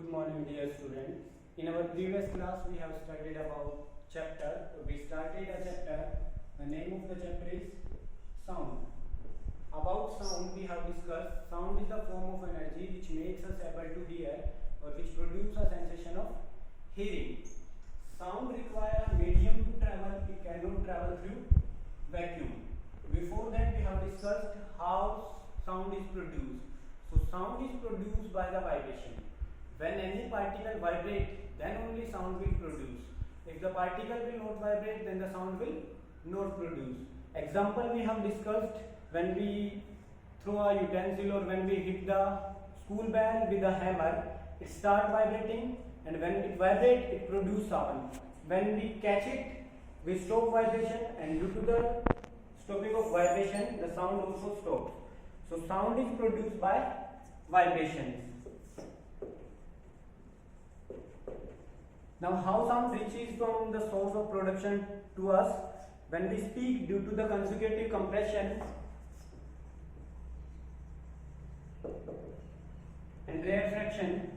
Good morning, dear students. In our previous class, we have studied about chapter. We started a chapter. The name of the chapter is sound. About sound, we have discussed sound is the form of energy which makes us able to hear or which produces a sensation of hearing. Sound requires a medium to travel. It cannot travel through vacuum. Before that, we have discussed how sound is produced. So sound is produced by the vibration. When any particle vibrates, then only sound will produce. If the particle will not vibrate, then the sound will not produce. Example we have discussed when we throw a utensil or when we hit the school bell with a hammer, it starts vibrating, and when it vibrates, it produces sound. When we catch it, we stop vibration, and due to the stopping of vibration, the sound also stops. So sound is produced by vibrations. Now, how sound reaches from the source of production to us? When we speak, due to the consecutive compression and rarefaction,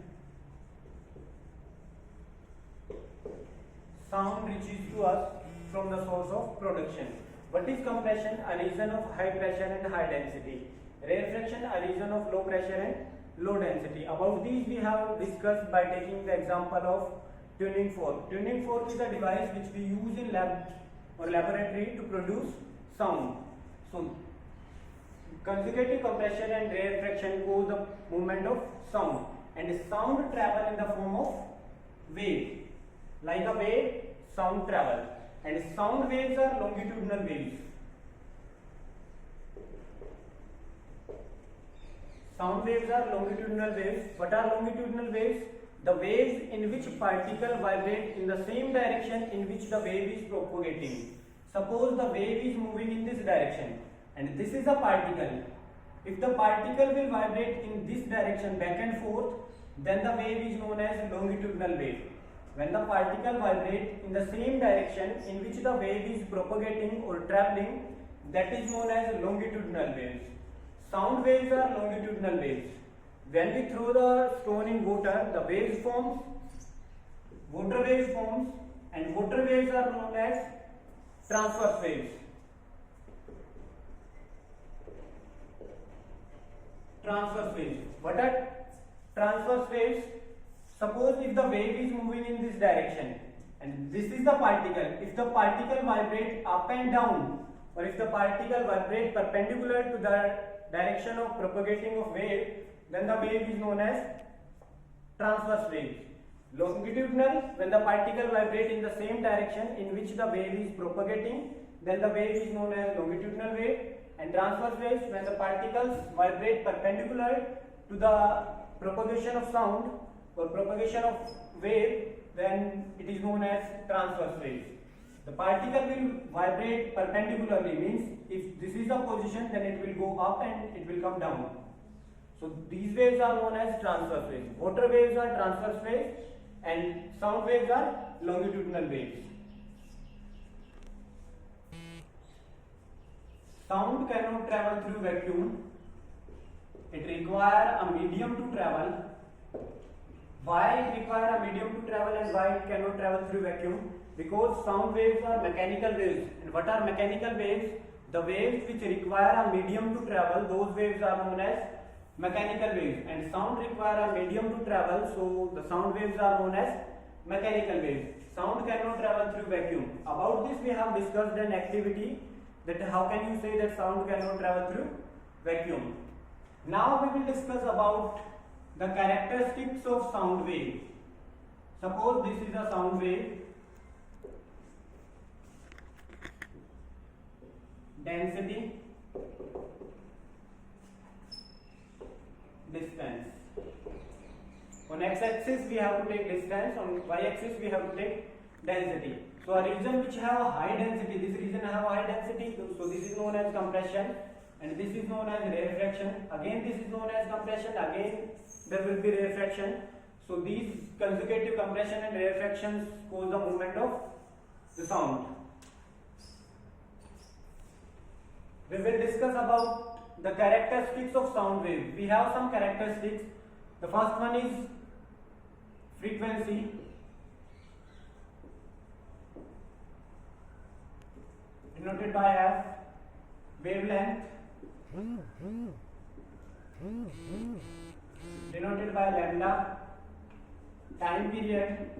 sound reaches to us from the source of production. What is compression? A region of high pressure and high density. Rarefaction, a region of low pressure and low density. About these we have discussed by taking the example of tuning fork. Tuning fork is a device which we use in lab or laboratory to produce sound. So, consecutive compression and rarefaction cause the movement of sound, and sound travel in the form of wave. Like a wave, sound travel, and sound waves are longitudinal waves. Sound waves are longitudinal waves. What are longitudinal waves? The waves in which particle vibrate in the same direction in which the wave is propagating. Suppose the wave is moving in this direction and this is a particle. If the particle will vibrate in this direction back and forth, then the wave is known as longitudinal wave. When the particle vibrates in the same direction in which the wave is propagating or traveling, that is known as longitudinal waves. Sound waves are longitudinal waves. When we throw the stone in water, the waves forms, water waves forms, and water waves are known as transverse waves. Transverse waves. What are transverse waves? Suppose if the wave is moving in this direction and this is the particle, if the particle vibrates up and down, or if the particle vibrates perpendicular to the direction of propagating of wave, then the wave is known as transverse wave. Longitudinal, when the particle vibrates in the same direction in which the wave is propagating, then the wave is known as longitudinal wave. And transverse waves, when the particles vibrate perpendicular to the propagation of sound or propagation of wave, then it is known as transverse waves. The particle will vibrate perpendicularly, means if this is the position, then it will go up and it will come down. So these waves are known as transverse waves. Water waves are transverse waves and sound waves are longitudinal waves. Sound cannot travel through vacuum. It requires a medium to travel. Why it requires a medium to travel and why it cannot travel through vacuum? Because sound waves are mechanical waves. And what are mechanical waves? The waves which require a medium to travel, those waves are known as mechanical waves, and sound require a medium to travel, so the sound waves are known as mechanical waves. Sound cannot travel through vacuum. About this we have discussed an activity, that how can you say that sound cannot travel through vacuum. Now we will discuss about the characteristics of sound wave. Suppose this is a sound wave. Density, distance. On x-axis we have to take distance, on y-axis we have to take density. So a region which have a high density, this region have a high density, so this is known as compression, and this is known as rarefaction. Again this is known as compression, again there will be rarefaction. So these consecutive compression and rarefactions cause the movement of the sound. We will discuss about the characteristics of sound wave. We have some characteristics. The first one is frequency denoted by F, wavelength denoted by lambda, time period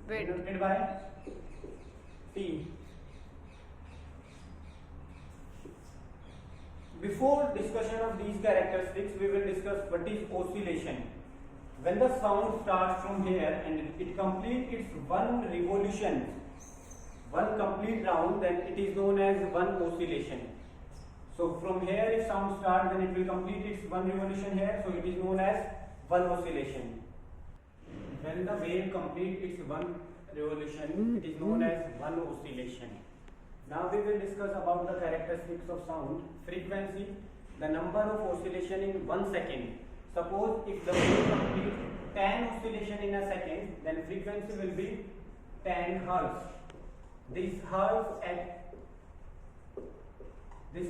denoted by T. Before discussion of these characteristics, we will discuss what is oscillation. When the sound starts from here and it completes its one revolution, one complete round, then it is known as one oscillation. So from here if sound starts, then it will complete its one revolution here, so it is known as one oscillation. When the wave completes its one revolution, it is known as one oscillation. Now we will discuss about the characteristics of sound. Frequency, the number of oscillation in 1 second. Suppose if the wave completes 10 oscillation in a second, then frequency will be 10 Hz. This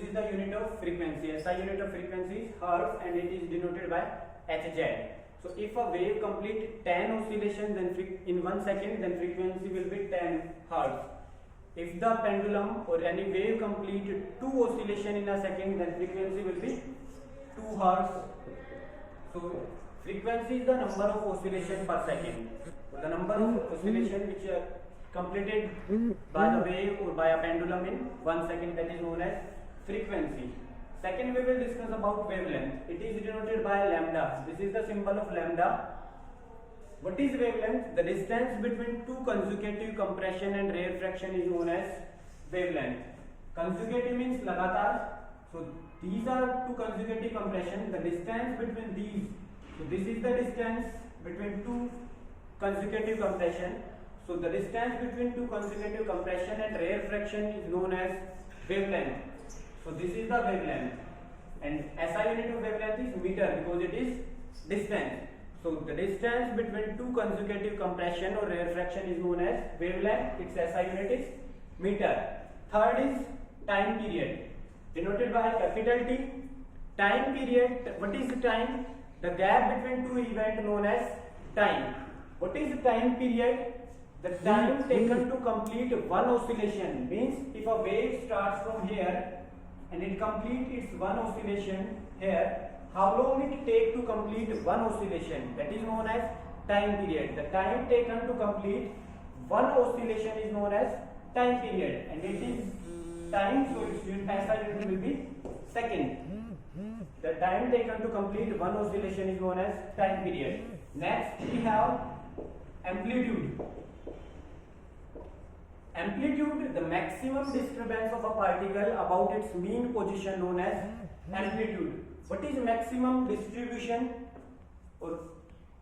is the unit of frequency. SI unit of frequency is Hz and it is denoted by Hz. So if a wave completes 10 oscillations then in 1 second, then frequency will be 10 Hz. If the pendulum or any wave complete 2 oscillation in a second, then frequency will be 2 Hz. So frequency is the number of oscillation per second. So the number of oscillation which are completed by the wave or by a pendulum in 1 second, that is known as frequency. Second, we will discuss about wavelength. It is denoted by lambda. This is the symbol of lambda. What is wavelength? The distance between two consecutive compression and rarefaction is known as wavelength. Consecutive means lagatar. So these are two consecutive compression. The distance between these. So this is the distance between two consecutive compression. So the distance between two consecutive compression and rarefaction is known as wavelength. So this is the wavelength. And SI unit of wavelength is meter because it is distance. So the distance between two consecutive compression or rarefaction is known as wavelength. Its SI unit is meter. Third is time period, denoted by capital T. Time period, what is the time? The gap between two events known as time. What is the time period? The time taken to complete one oscillation. Means if a wave starts from here and it completes its one oscillation here, how long it take to complete one oscillation? That is known as time period. The time taken to complete one oscillation is known as time period, and it is time, so its SI unit will be second. The time taken to complete one oscillation is known as time period. Next we have amplitude. Amplitude, the maximum disturbance of a particle about its mean position known as amplitude. What is maximum distribution or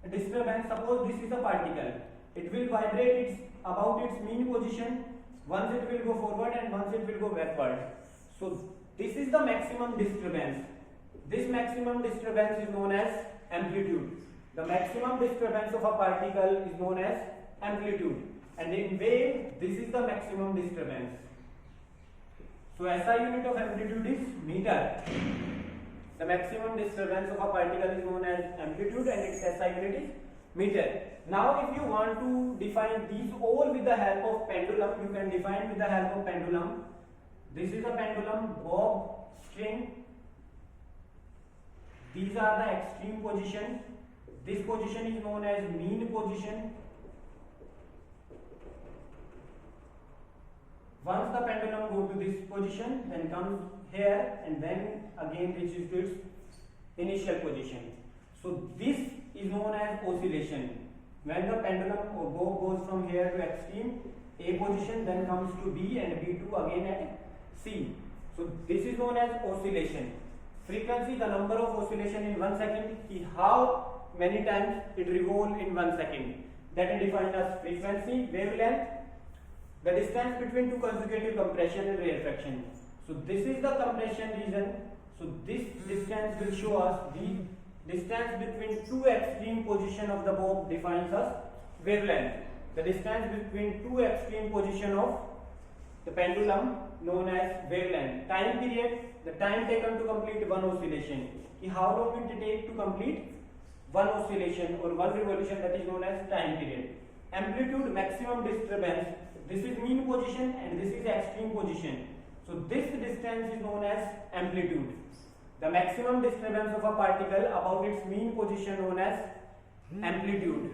disturbance? Suppose this is a particle. It will vibrate about its mean position. Once it will go forward and once it will go backward. So this is the maximum disturbance. This maximum disturbance is known as amplitude. The maximum disturbance of a particle is known as amplitude. And in wave, this is the maximum disturbance. So SI unit of amplitude is meter. The maximum disturbance of a particle is known as amplitude and its SI unit is meter. Now if you want to define these all with the help of pendulum, you can define with the help of pendulum. This is a pendulum bob string. These are the extreme position. This position is known as mean position. Once the pendulum goes to this position, then comes here and then again reaches to its initial position. So this is known as oscillation. When the pendulum or bob goes from here to extreme A position, then comes to B and B2 again at C. So this is known as oscillation. Frequency, the number of oscillation in 1 second, is how many times it revolves in 1 second. That is defined as frequency. Wavelength, the distance between two consecutive compression and rarefaction. So this is the compression region. So this distance will show us the distance between two extreme position of the bob defines as wavelength. The distance between two extreme position of the pendulum known as wavelength. Time period, the time taken to complete one oscillation. कि how long it take to complete one oscillation or one revolution, that is known as time period. Amplitude maximum disturbance, this is mean position and this is extreme position. So this distance is known as amplitude. The maximum disturbance of a particle about its mean position known as amplitude.